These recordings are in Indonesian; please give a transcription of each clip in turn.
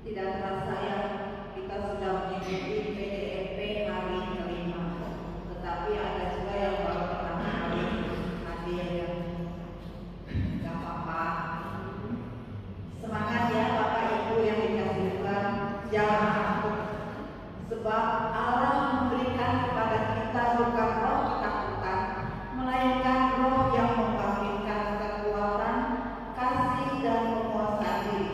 Tidak terasa ya, kita sudah mengikuti PDMP hari kelima, tetapi ada juga yang baru pertama kali hadir ya. Gak apa-apa. Semangat ya Bapak Ibu yang dikasih Tuhan, jangan takut. Sebab Allah memberikan kepada kita bukan roh ketakutan, melainkan roh yang membangkitkan kekuatan, kasih dan penguasaan diri.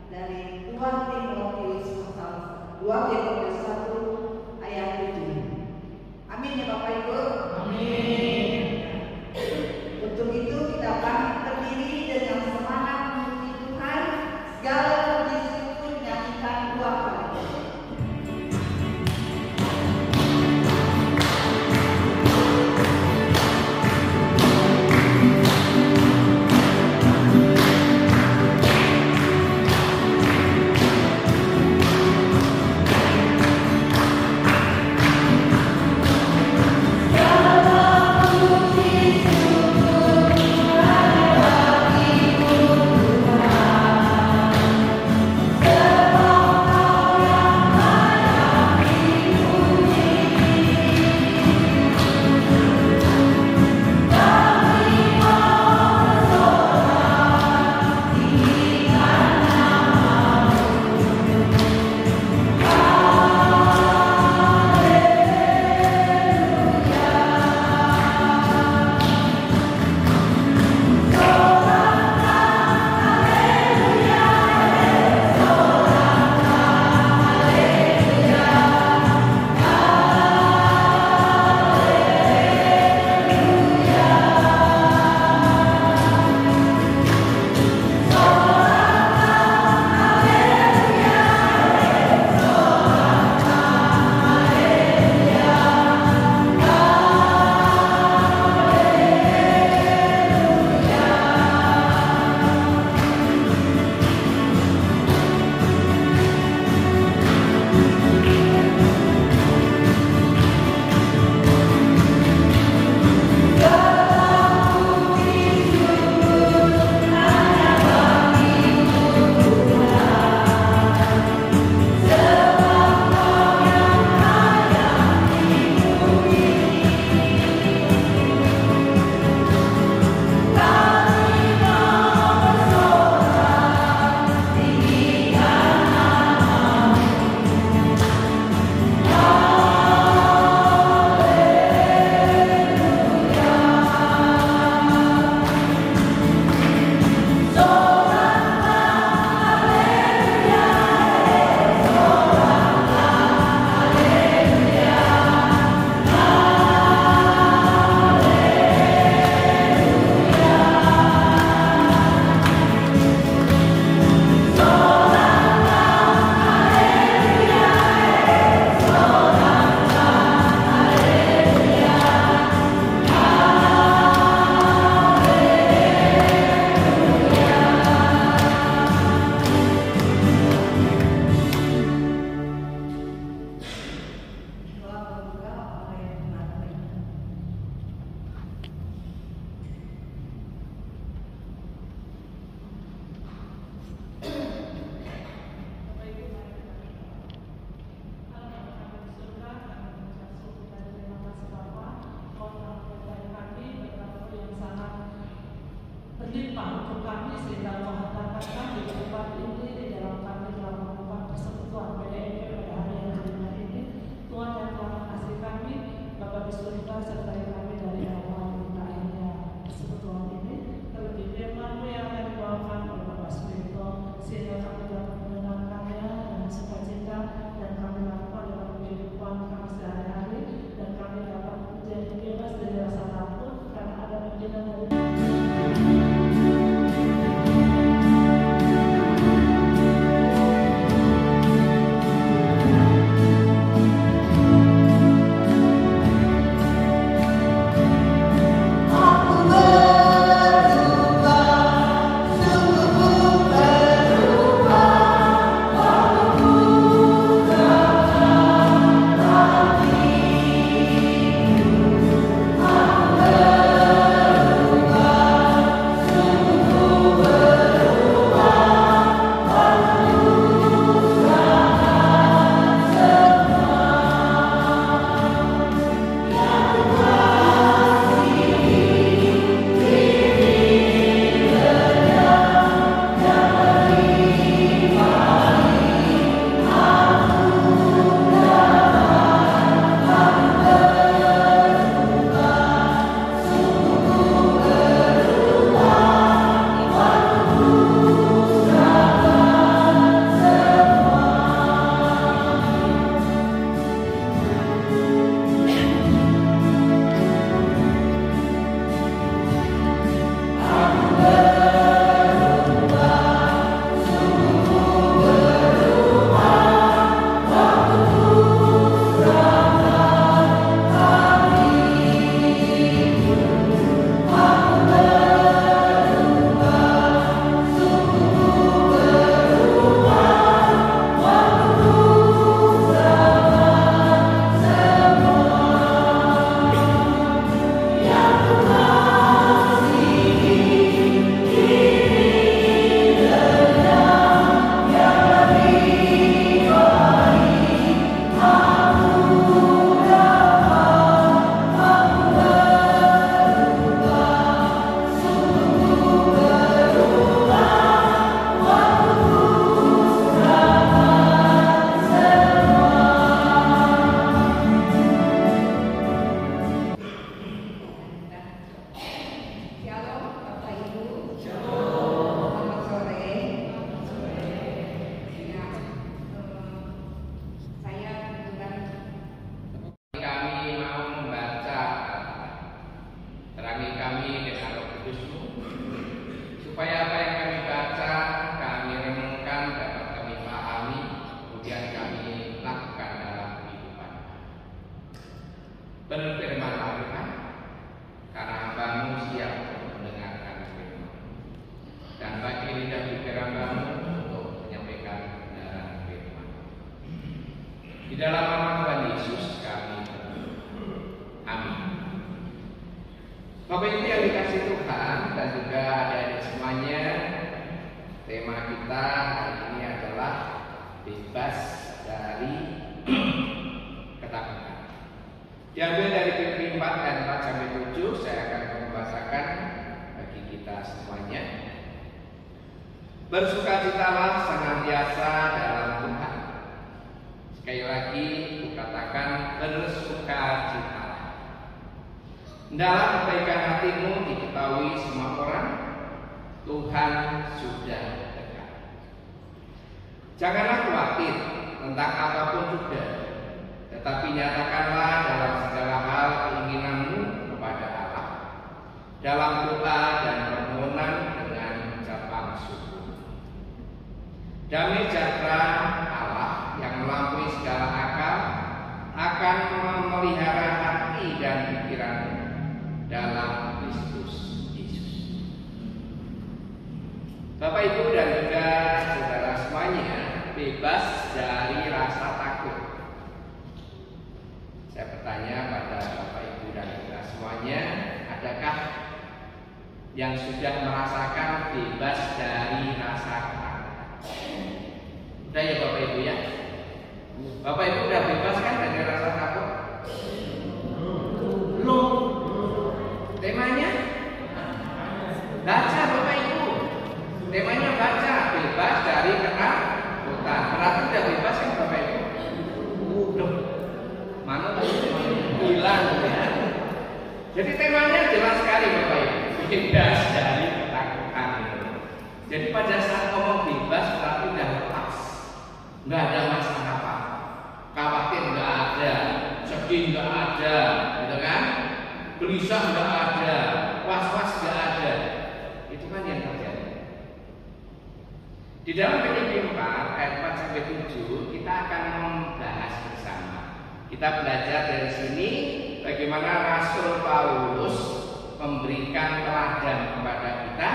Dari 2 Timotius 1 ayat 7. Amin ya Bapak Ibu. Amin. Untuk itu kita bangkit berdiri dengan semangat memuji Tuhan. Segala puji syukur nyanyikan 2 kali. Berlimpah untuk kami sehingga menghantarkan kami di tempat ini di dalam kami telah melakukan persekutuan PDMP pada hari yang kelima ini. Tuhan yang telah mengasihi kami, Bapak Bisulika sertai kami dari awal hingga akhirnya persekutuan ini. Terlebih firman-Mu yang akan dibawakan oleh Bapak Sulito sehingga kami dapat mendengarkannya dengan sukacita dan kami lakukan dalam kehidupan kami sehari-hari dan kami dapat menjadi bebas dari rasa takut karena ada pimpinan dari dalam nama Tuhan Yesus kami. Amin. Bapak Ibu yang dikasih Tuhan dan juga adik-adik semuanya, tema kita hari ini adalah bebas dari ketakutan. Diambil dari Filipi 4 ayat 4 sampai 7, saya akan membacakan bagi kita semuanya. Bersukacitalah senantiasa dalam Tuhan. Sekali lagi kukatakan bersukacitalah. Dalam kebaikan hatimu diketahui semua orang, Tuhan sudah dekat. Janganlah khawatir tentang apapun juga, tetapi nyatakanlah dalam segala hal keinginanmu kepada Allah, dalam doa dan permohonan dengan ucapan syukur. Damai sejahtera Allah yang melampaui segala akal akan memelihara hati dan pikiranmu dalam Kristus Yesus. Bapak Ibu dan juga saudara semuanya, bebas dari rasa takut. Saya bertanya pada Bapak Ibu dan saudara semuanya, adakah yang sudah merasakan bebas dari rasa takut? Udah ya Bapak Ibu ya? Bapak Ibu udah bebas kan dari rasa takut? Belum. Temanya baca Bapak Ibu. Temanya baca, bebas dari ketakutan. Berarti udah bebas kan Bapak Ibu? Belum. Mana tadi hilang ya? Jadi temanya jelas sekali Bapak Ibu. Bebas dari ketakutan. Jadi pada saat ngomong bebas berarti udah lepas. Nggak ada masalah apa. Khawatir nggak ada, sedih nggak ada, gitu kan? Gelisah nggak ada, was-was nggak ada. Itu kan yang terjadi. Di dalam Filipi 4 ayat 4 sampai 7 kita akan membahas bersama. Kita belajar dari sini bagaimana Rasul Paulus memberikan teladan kepada kita,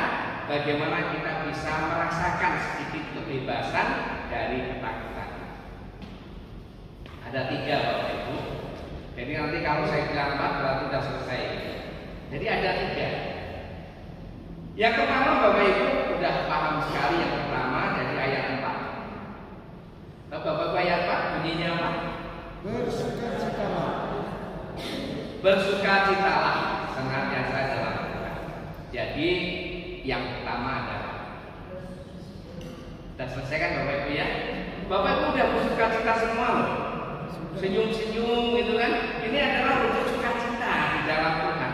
bagaimana kita bisa merasakan sedikit kebebasan dari ketakutan. Ada 3 Bapak Ibu. Jadi nanti kalau saya bilang 4 berarti sudah selesai. Jadi ada 3. Yang pertama Bapak Ibu sudah paham sekali yang pertama dari ayat 4. Bapak Ibu ayat 4 bunyinya apa? Bersukacitalah. Bersukacitalah senantiasa dalam Tuhan. Jadi yang pertama adalah sudah selesai kan Bapak Ibu ya? Bapak Ibu udah bersukacita semua loh. Senyum-senyum gitu kan. Ini adalah wujud sukacita di dalam Tuhan.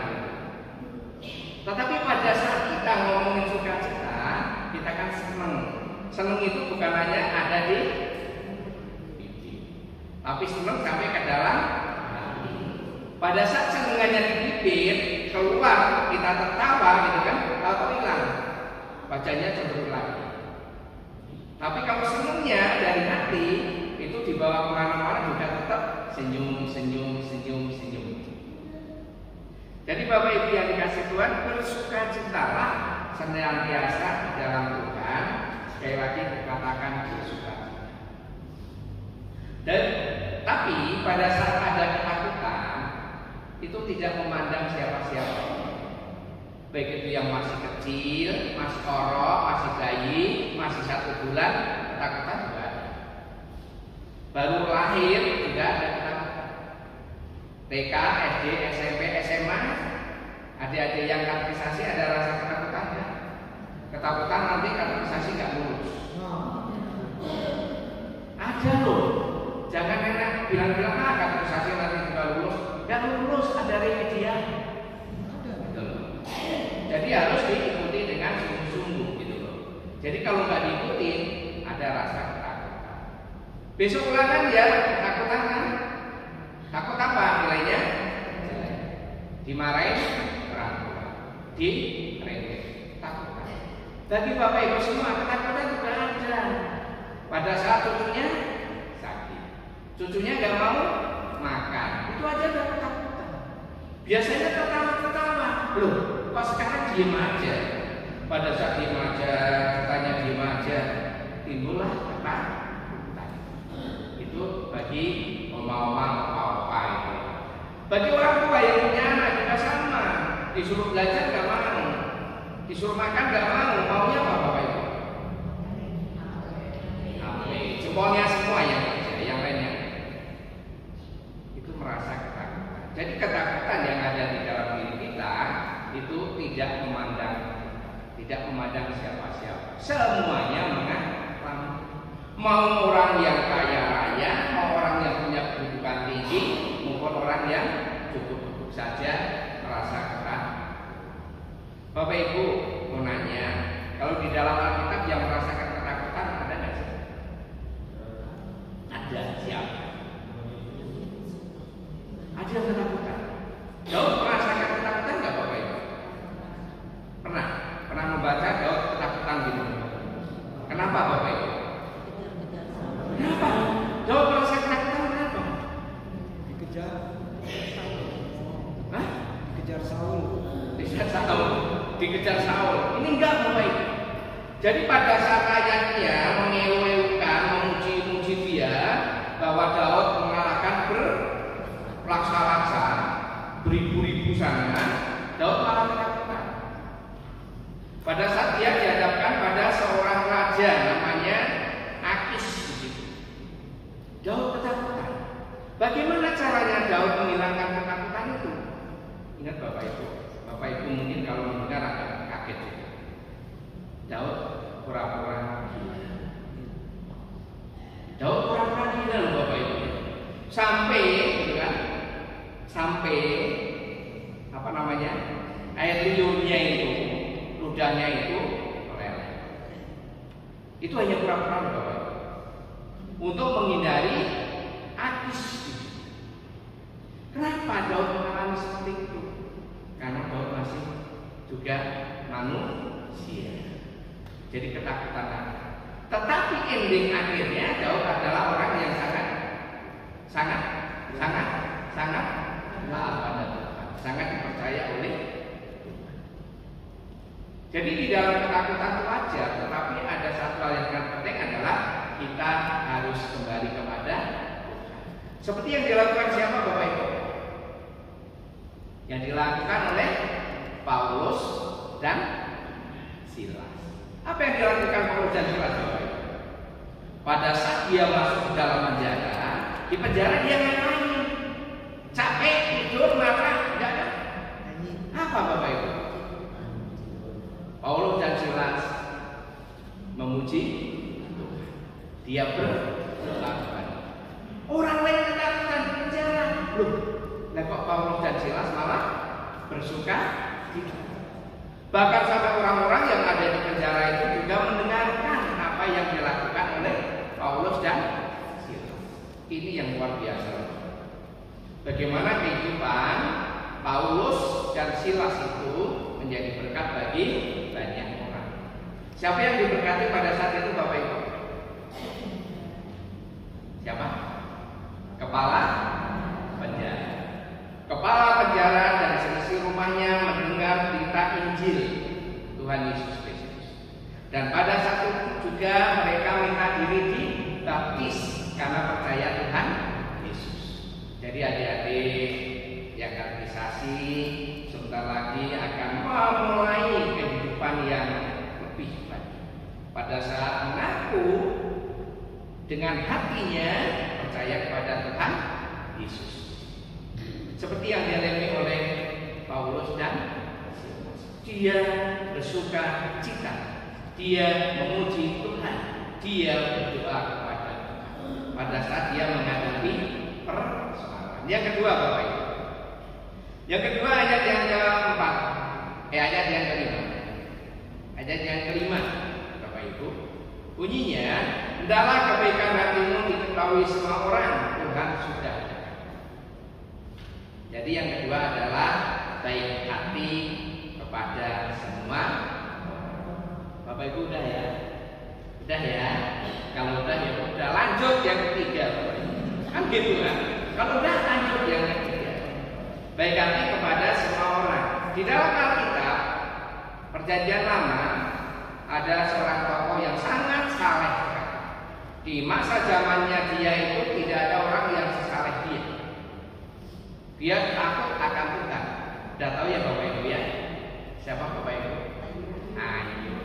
Tetapi pada saat kita ngomongin sukacita, kita kan seneng. Seneng itu bukan hanya ada di bibir, tapi seneng sampai ke dalam hati. Pada saat senengannya di bibir keluar, kita tertawa gitu kan, atau hilang, wajahnya cenderung lagi. Tapi kalau senengnya dari hati, itu dibawa kemana-mana juga tetap senyum. Jadi Bapak Ibu yang dikasih Tuhan, bersukacitalah senantiasa di dalam Tuhan. Sekali lagi dikatakan bersukacita. Dan tapi pada saat ada ketakutan, itu tidak memandang siapa-siapa. Baik itu yang masih kecil, masih orok, masih bayi, masih 1 bulan, ketakutan juga ada. Baru lahir juga ada ketakutan. TK, SD, SMP, SMA, adik-adik yang katekisasi ada rasa ketakutan ya? Ketakutan nanti katekisasi nggak lulus. Ada loh. Jangan enak bilang-bilang katekisasi nanti juga lulus. Nggak lulus, ada remedial. Gitu loh. Jadi harus diikuti dengan sungguh-sungguh gitu loh. Jadi kalau nggak diikuti ada rasa ketakutan. Besok ulangan ya ketakutan kan? Takut apa nilainya? Dimarahin orang tua, direngek, takut. Tapi Bapak Ibu semua ketakutan juga ada. Pada saat cucunya sakit, cucunya nggak mau makan, itu aja udah ketakutan. Biasanya ketawa-ketawa, loh, kok sekarang diem aja? Pada saat diem aja, katanya diem aja, timbullah ketakutan. Itu bagi mama apa itu. Bagi orang tua yang punya anak juga sama, disuruh belajar gak mau, disuruh makan gak mau, maunya apa Bapak Ibu? Jempolnya semua yang kerja, yang lainnya itu merasa ketakutan. Jadi ketakutan yang ada di dalam diri kita itu tidak memandang siapa-siapa. Semuanya mengancam. Mau orang yang kaya raya, mau orang yang punya kedudukan tinggi, maupun orang yang cukup-cukup saja merasa ketakutan. Bapak Ibu mau nanya, kalau di dalam Alkitab yang merasakan ketakutan ada nggak sih? Ada, siapa? Ada yang ketakutan. Daud merasakan ketakutan nggak Bapak Ibu? Pernah membaca Daud ketakutan gitu. Kenapa Bapak Ibu? Kenapa? Daud merasa ketakutan kenapa? Dikejar Saul. Dikejar Saul. Ini enggak Bapak Ibu. Jadi pada saat ayatnya mengeluh-elukan, memuji-muji dia bahwa Daud mengalahkan berlaksa-laksa beribu-ribu sana, Daud malah ketakutan. Pada saat dia dihadapkan pada seorang raja namanya Akis di situ, Daud ketakutan. Bagaimana caranya Daud menghilangkan ketakutan itu? Ingat Bapak Ibu mungkin kalau mendengar agak kaget juga. Daud pura-pura gila. Daud pura-pura gila loh Bapak Ibu. Sampai gitu kan? Sampai apa namanya? Air liurnya itu, ludahnya itu meleleh. Itu hanya pura-pura loh Bapak Ibu. Untuk menghindari Akis. Kenapa Daud mengalami seperti itu? Karena Daud masih juga manusia. Jadi ketakutan ada. Tetapi ending akhirnya Daud adalah orang yang sangat taat pada Tuhan, sangat dipercaya oleh Tuhan. Jadi di dalam ketakutan itu wajar, tetapi ada satu hal yang sangat penting adalah kita harus kembali kepada Tuhan. Seperti yang dilakukan siapa Bapak Ibu? Yang dilakukan oleh Paulus dan Silas. Apa yang dilakukan Paulus dan Silas Bapak Ibu? Pada saat dia masuk ke dalam penjara, di penjara dia main-main, capek, tidur, marah, enggak ada. Apa Bapak Ibu? Paulus dan Silas memuji Tuhan. Dia berlakukan. Orang lain ketakutan di penjara. Loh, nah kok Paulus dan Silas malah bersuka cita. Bahkan sampai orang-orang yang ada di penjara itu juga mendengarkan apa yang dilakukan oleh Paulus dan Silas. Ini yang luar biasa. Bagaimana kehidupan Paulus dan Silas itu menjadi berkat bagi banyak orang. Siapa yang diberkati pada saat itu Bapak Ibu? Siapa? Kepala penjara. Kepala penjara dan seisi rumahnya mendengar berita Injil Tuhan Yesus Kristus. Dan pada saat itu juga mereka minta diri dibaptis karena percaya Tuhan Yesus. Jadi adik-adik yang katekisasi sebentar lagi akan memulai kehidupan yang lebih baik. Pada saat mengaku dengan hatinya percaya kepada Tuhan Yesus. Seperti yang dialami oleh Paulus dan Silas. Dia bersuka cita, dia memuji Tuhan, dia berdoa kepada Tuhan pada saat dia menghadapi persoalan. Yang kedua Bapak Ibu, yang kedua ayat yang keempat, ayat yang kelima. Ayat yang kelima Bapak Ibu, bunyinya, hendaklah kebaikan hatimu diketahui semua orang, Tuhan sudah. Jadi yang kedua adalah baik hati kepada semua. Bapak Ibu udah ya? Udah ya? Kalau udah ya udah, lanjut yang ketiga. Kan gitu kan? Kalau udah lanjut yang ketiga. Baik hati kepada semua orang. Di dalam Alkitab Perjanjian Lama ada seorang tokoh yang sangat saleh. Di masa zamannya dia itu tidak ada orang yang sesaleh dia. Dia takut akan Tuhan. Udah tahu ya Bapak Ibu ya? Siapa Bapak Ibu? Ayub.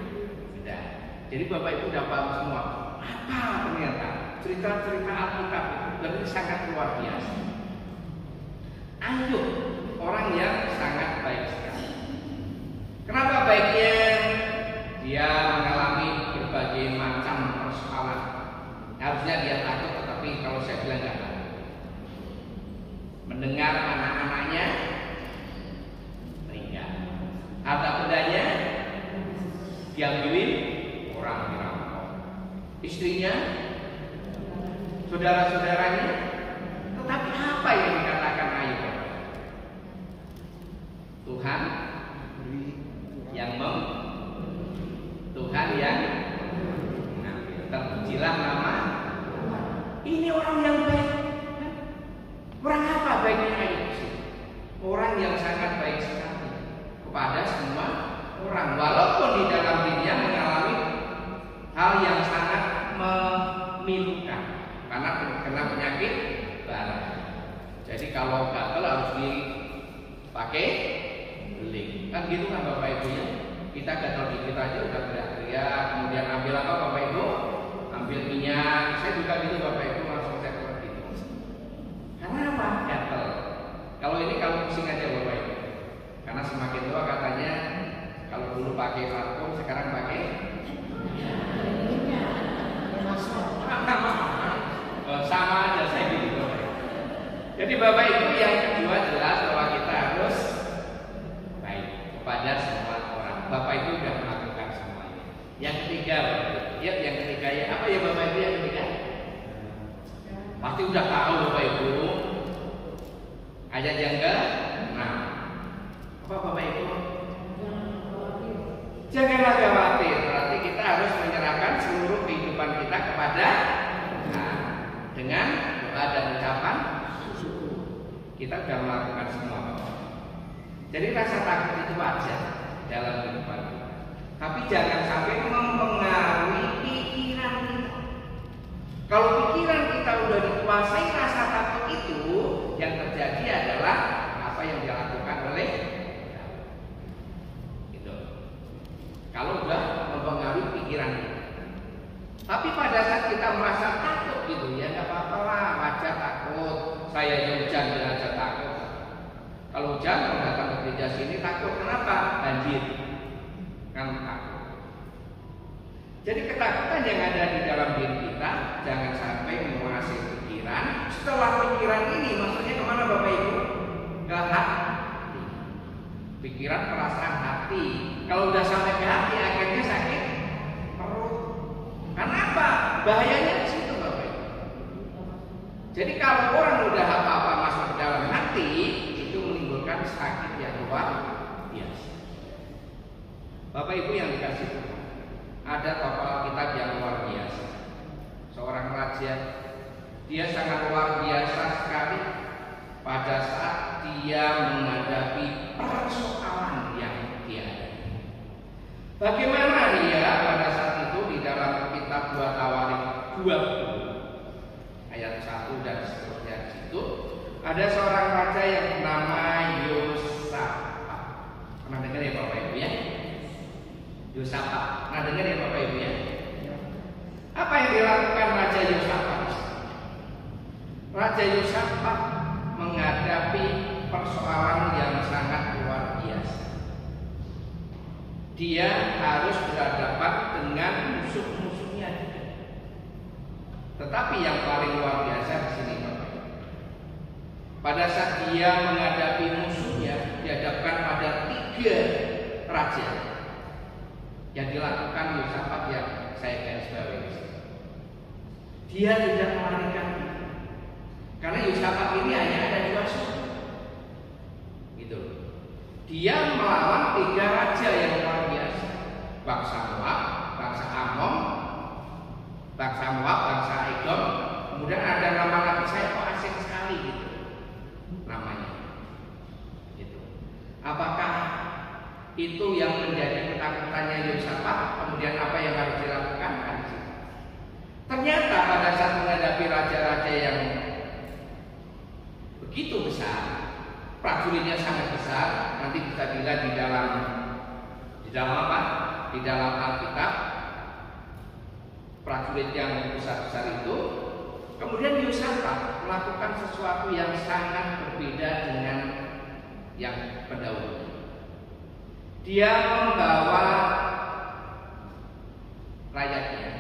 Sudah. Jadi Bapak Ibu udah paham semua. Apa ternyata cerita-cerita Alkitab itu berarti sangat luar biasa. Ayub, orang yang sangat baik sekali. Kenapa baiknya? Dia mengalami berbagai macam persoalan. Harusnya dia takut, tetapi kalau saya bilang enggak takut. Mendengar anak-anaknya meninggal, harta bendanya diambilin orang dirampok, istrinya, saudara-saudaranya. Tetapi apa yang dikatakan Ayub? Tuhan yang Tuhan yang terpujilah nama. Ini orang yang baik. Orang apa baiknya Ayub? Orang yang sangat baik sekali kepada semua orang, walaupun di dalam dirinya mengalami hal yang sangat memilukan karena kena penyakit bara. Jadi kalau gatal harus dipakai beling, kan gitu kan Bapak Ibu ya? Kita gatal dikit aja udah teriak-teriak, kemudian ambil apa Bapak Ibu? Ambil minyak. Saya juga gitu Bapak Ibu, langsung saya keluar gitu. Karena apa? Gatal. Kalau ini kalau pusing aja Bapak Ibu. Karena semakin tua katanya kalau dulu pakai parfum, sekarang pakai sama aja saya gitu Bapak Ibu. Jadi Bapak Ibu yang kedua jelas bahwa kita harus baik kepada semua orang. Bapak Ibu sudah melakukan semuanya. Yang ketiga Bapak Ibu. Ya, yang ketiga ya apa ya Bapak Ibu yang ketiga? Pasti udah tahu Bapak Ibu. Ayat yang ke-6. Apa Bapak Ibu? Janganlah khawatir. Berarti kita harus menyerahkan seluruh kehidupan kita kepada Tuhan dengan doa dan ucapan syukur. Kita sudah melakukan semua. Jadi rasa takut itu wajar dalam kehidupan kita. Tapi jangan sampai mempengaruhi pikiran kita. Kalau pikiran kita udah dikuasai rasa takut itu, yang terjadi adalah apa yang dilakukan oleh itu. Kalau udah mempengaruhi pikiran kita. Tapi pada saat kita merasa takut gitu ya nggak apa-apa lah, wajar takut. Saya hujan aja takut. Kalau hujan kalau datang ke gereja sini takut, kenapa? Banjir. Kan takut. Jadi ketakutan yang ada di dalam diri kita jangan sampai menguasai pikiran. Setelah pikiran ini maksudnya kemana Bapak Ibu? Ke hati. Pikiran, perasaan, hati. Kalau udah sampai ke hati akhirnya sakit perut. Karena apa? Bahayanya di situ Bapak Ibu. Jadi kalau orang udah apa-apa masuk ke dalam hati itu menimbulkan sakit yang luar biasa. Bapak Ibu yang dikasih Tuhan, ada tokoh Alkitab yang luar biasa. Seorang raja, dia sangat luar biasa sekali pada saat dia menghadapi persoalan yang dia ada. Bagaimana dia pada saat itu di dalam kitab 2 Tawarik 20 ayat 1 dan seterusnya di situ ada seorang raja yang bernama Yosafat. Pernah dengar ya Bapak Ibu ya? Yosafat. Pernah dengar ya Bapak Ibu ya? Apa yang dilakukan Raja Yosafat? Raja Yosafat menghadapi persoalan yang sangat luar biasa. Dia harus berhadapan dengan musuh-musuhnya juga. Tetapi yang paling luar biasa di sini Bapak. Pada saat dia menghadapi musuhnya, dihadapkan pada 3 raja. Yang dilakukan Yosafat yang saya garis bawahi. Dia tidak melarikan diri. Karena Yosafat ini hanya ada 2 suku. Gitu. Dia melawan 3 raja yang luar biasa. Bangsa Moab, bangsa Amon, bangsa Moab, bangsa Edom. Kemudian ada nama lagi saya kok asing sekali gitu namanya. Gitu. Apakah itu yang menjadi ketakutannya Yosafat? Kemudian apa yang harus dilakukan? Ternyata pada saat menghadapi raja-raja yang begitu besar, prajuritnya sangat besar. Nanti bisa dilihat di dalam apa? Di dalam Alkitab, prajurit yang besar-besar itu. Kemudian Yosafat melakukan sesuatu yang sangat berbeda dengan yang pendahulu. Dia membawa rakyatnya,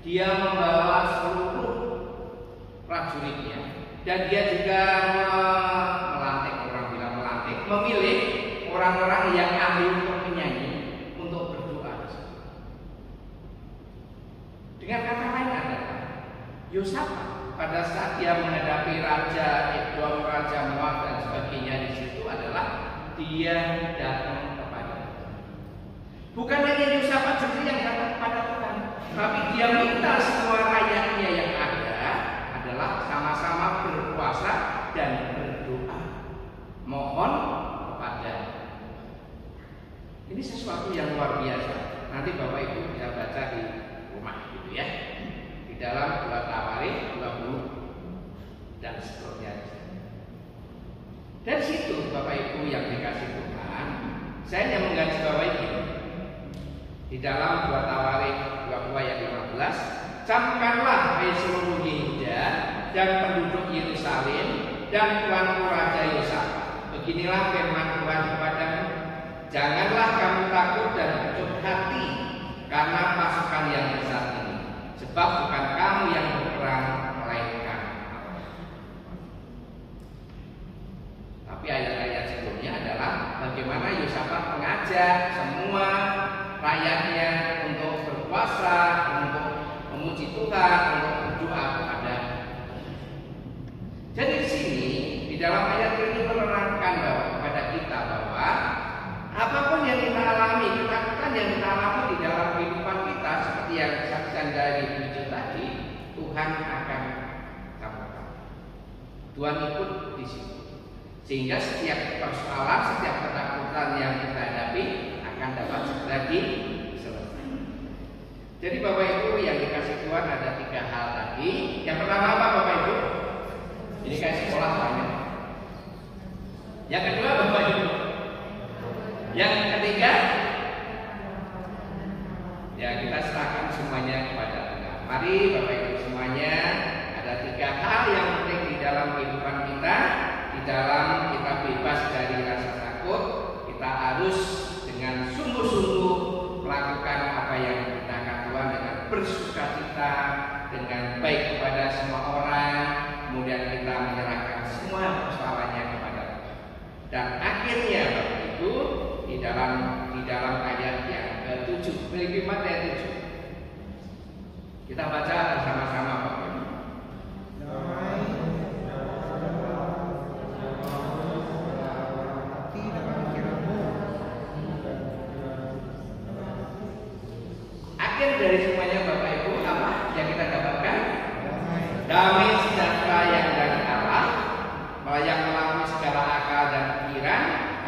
dia membawa seluruh prajuritnya, dan dia juga memilih orang-orang yang ahli untuk menyanyi untuk berdoa. Dengan kata lain adalah Yosafat pada saat dia menghadapi Raja Edom, Raja Moab dan sebagainya di situ adalah dia datang kepada Tuhan. Bukan hanya Yosafat sendiri yang datang kepada Tuhan, tapi dia minta semua rakyatnya yang ada adalah sama-sama berpuasa dan berdoa, mohon kepada. Ini sesuatu yang luar biasa. Nanti Bapak Ibu bisa baca di rumah gitu ya. Di dalam 2 Tawarik 20 dan seterusnya. Dari situ Bapak Ibu yang dikasih Tuhan, saya hanya menggarisbawahi ini. Di dalam 2 Tawarik 22 ayat 15, camkanlah hai seluruh Yehuda dan penduduk Yerusalem dan tuanku Raja Yosafat. Beginilah firman Tuhan kepadamu, janganlah kamu takut dan kecut hati karena pasukan yang besar ini, sebab bukan kamu yang berperang, melainkan Allah. Tapi ayat-ayat sebelumnya adalah bagaimana Yosafat mengajak semua rakyatnya untuk berpuasa, untuk memuji Tuhan, untuk berdoa kepada. Jadi di sini di dalam ayat ini menerangkan bahwa kepada kita bahwa apapun yang kita alami, ketakutan yang kita alami di dalam kehidupan kita, seperti yang saksian dari Tujuh tadi, Tuhan akan tambahkan. Tuhan ikut di situ, sehingga setiap persoalan, setiap ketakutan yang kita hadapi akan dapat segera diselesaikan. Jadi Bapak Ibu yang dikasih Tuhan, ada 3 hal tadi. Yang pertama apa Bapak Ibu? Ini kayak sekolah banyak. Yang kedua Bapak Ibu. Yang ketiga, ya kita serahkan semuanya kepada Tuhan. Mari Bapak Ibu semuanya, ada 3 hal yang penting di dalam kehidupan kita. Di dalam kita bebas dari rasa takut, kita harus dengan sungguh-sungguh melakukan apa yang diperintahkan Tuhan dengan bersukacita, dengan baik kepada semua orang. Kemudian kita menyerahkan semua persoalannya kepada Tuhan. Dan akhirnya Bapak Ibu, di dalam ayat yang ke-7, Filipi 4 ayat 7. Kita baca bersama-sama Bapak Ibu. Akhir dari semuanya Bapak Ibu, apa yang kita dapatkan? Damai sejahtera yang dari Allah, yang melalui segala akal dan pikiran,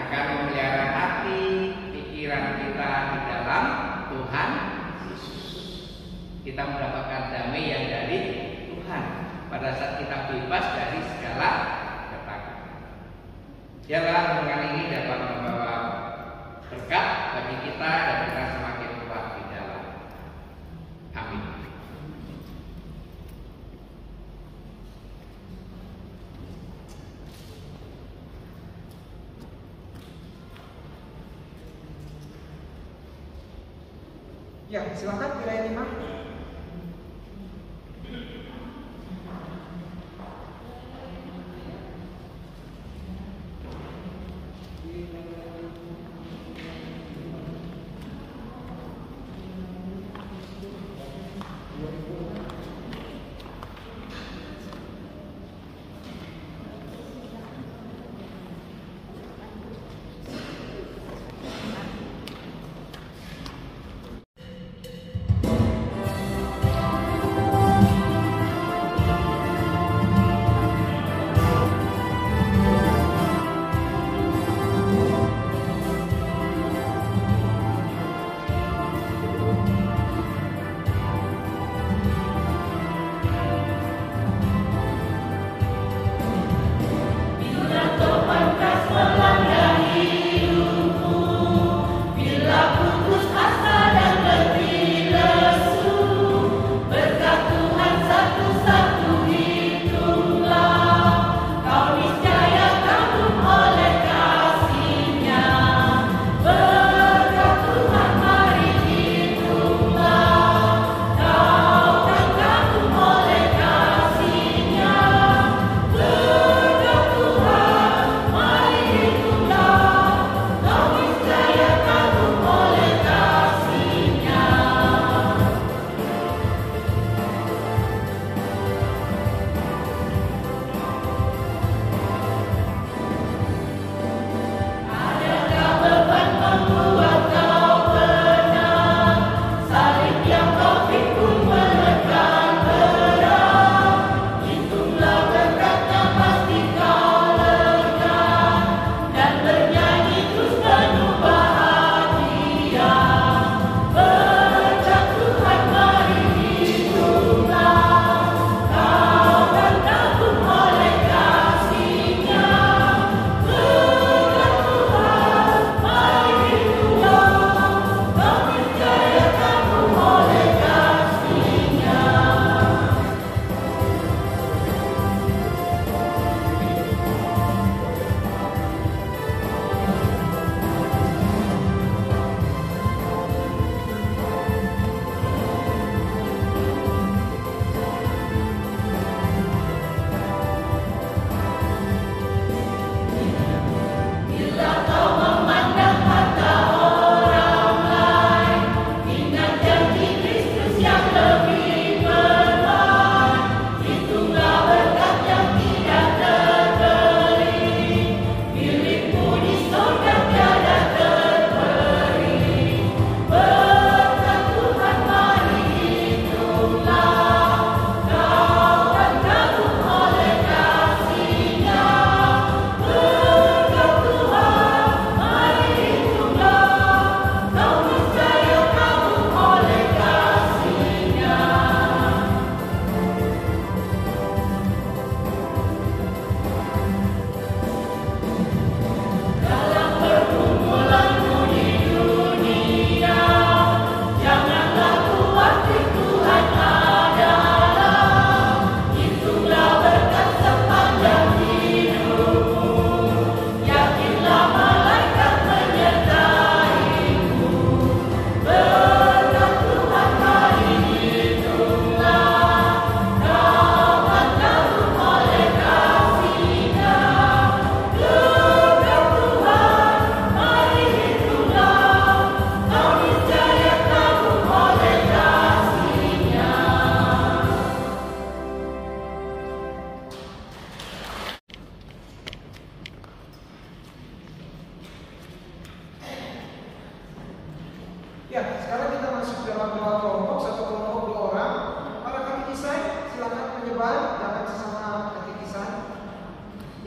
akan memelihara hati, pikiran kita di dalam Tuhan Yesus. Kita mendapatkan damai yang dari Tuhan pada saat kita bebas dari segala ketakutan. Biarlah renungan ini dapat membawa berkat bagi kita dan kita semakin kuat di dalam. Amin. Ya, silakan wilayah 5.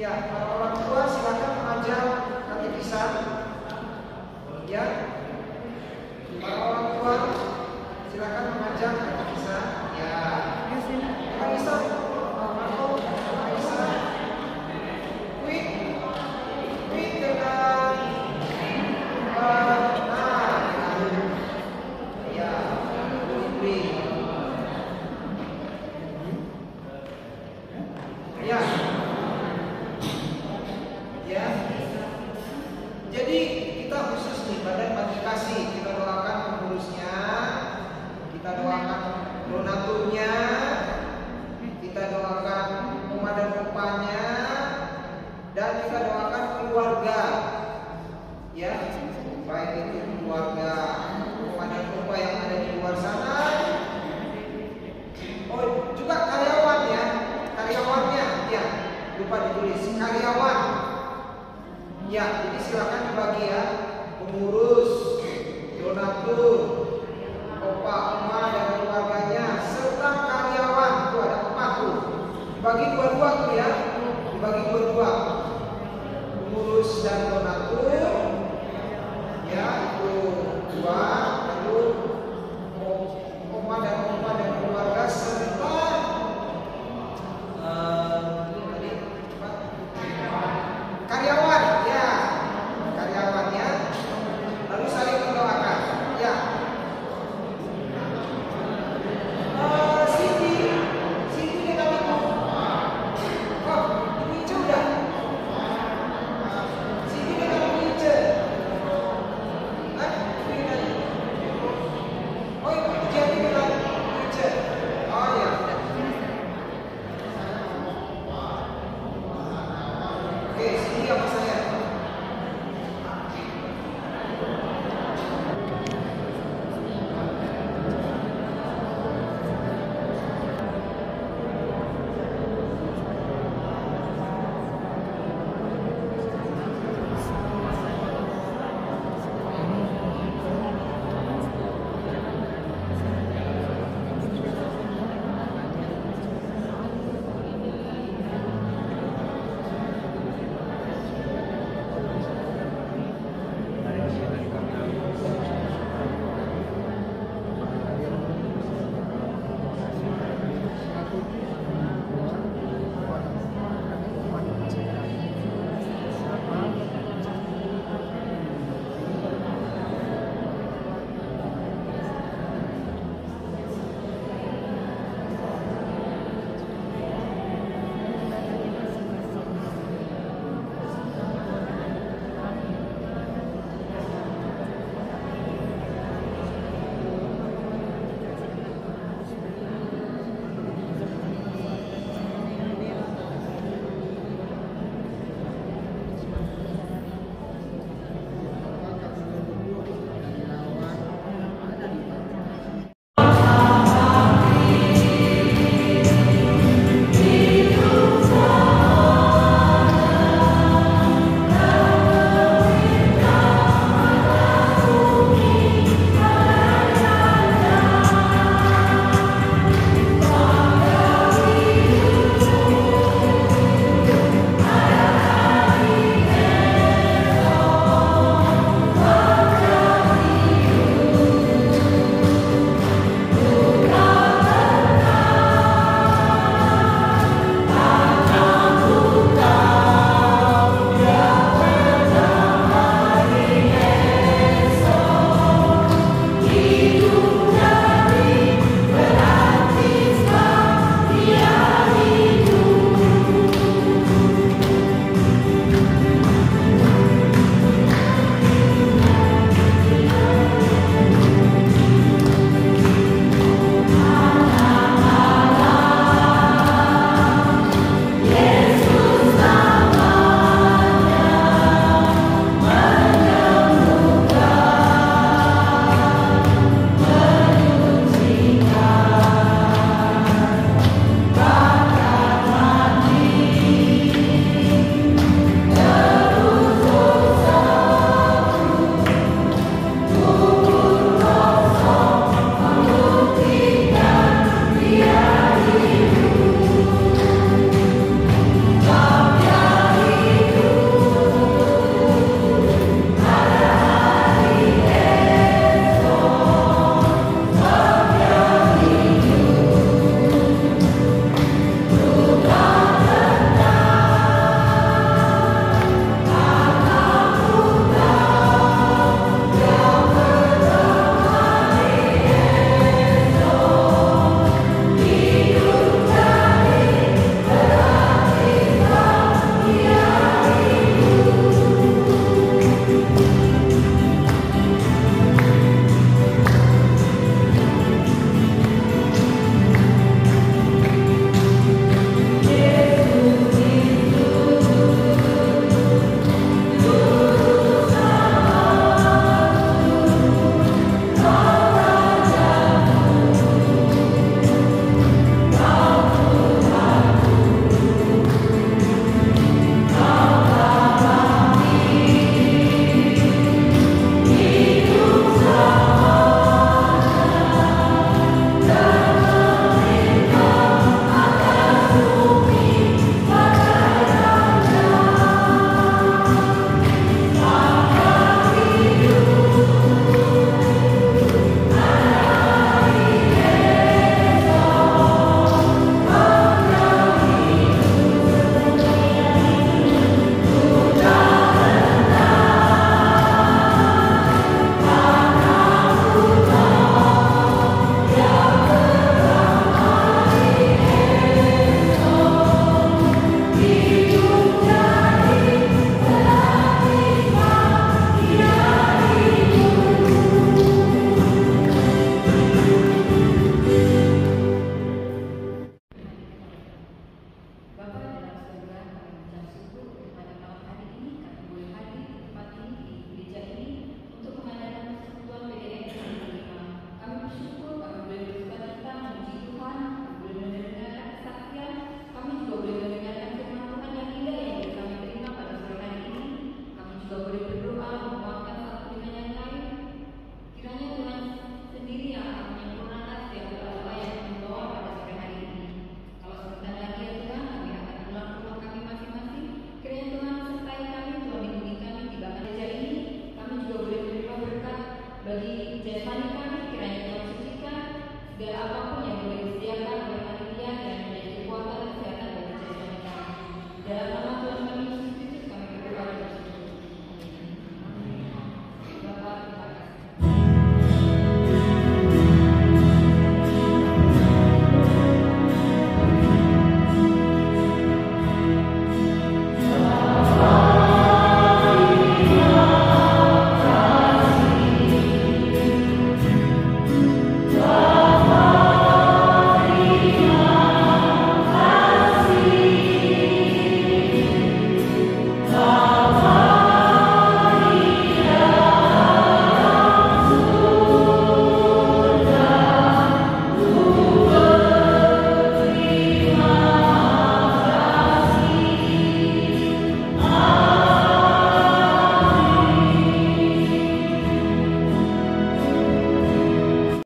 Ya, para orang tua silakan mengajar katekisan. Ya, para orang tua silakan mengajar katekisan. Ya, katekisan, atau katekisan, quit dengan ya, quit. Ya. Ya. Jadi kita khusus nih badan matrifikasi, kita doakan pengurusnya, kita doakan donaturnya, kita doakan oma dan opanya, dan kita doakan keluarga. Ya, baik itu keluarga oma dan opa yang ada di luar sana. Oh, juga karyawan ya, karyawannya ya, lupa ditulis karyawan. Ya, jadi silakan dibagi ya, pengurus, donatur, opa, oma dan keluarganya, serta karyawan. Tuh ada 4 tuh. Dibagi dua-dua tuh ya, dibagi dua-dua. Pengurus dan donatur, ya itu 2, lalu oma dan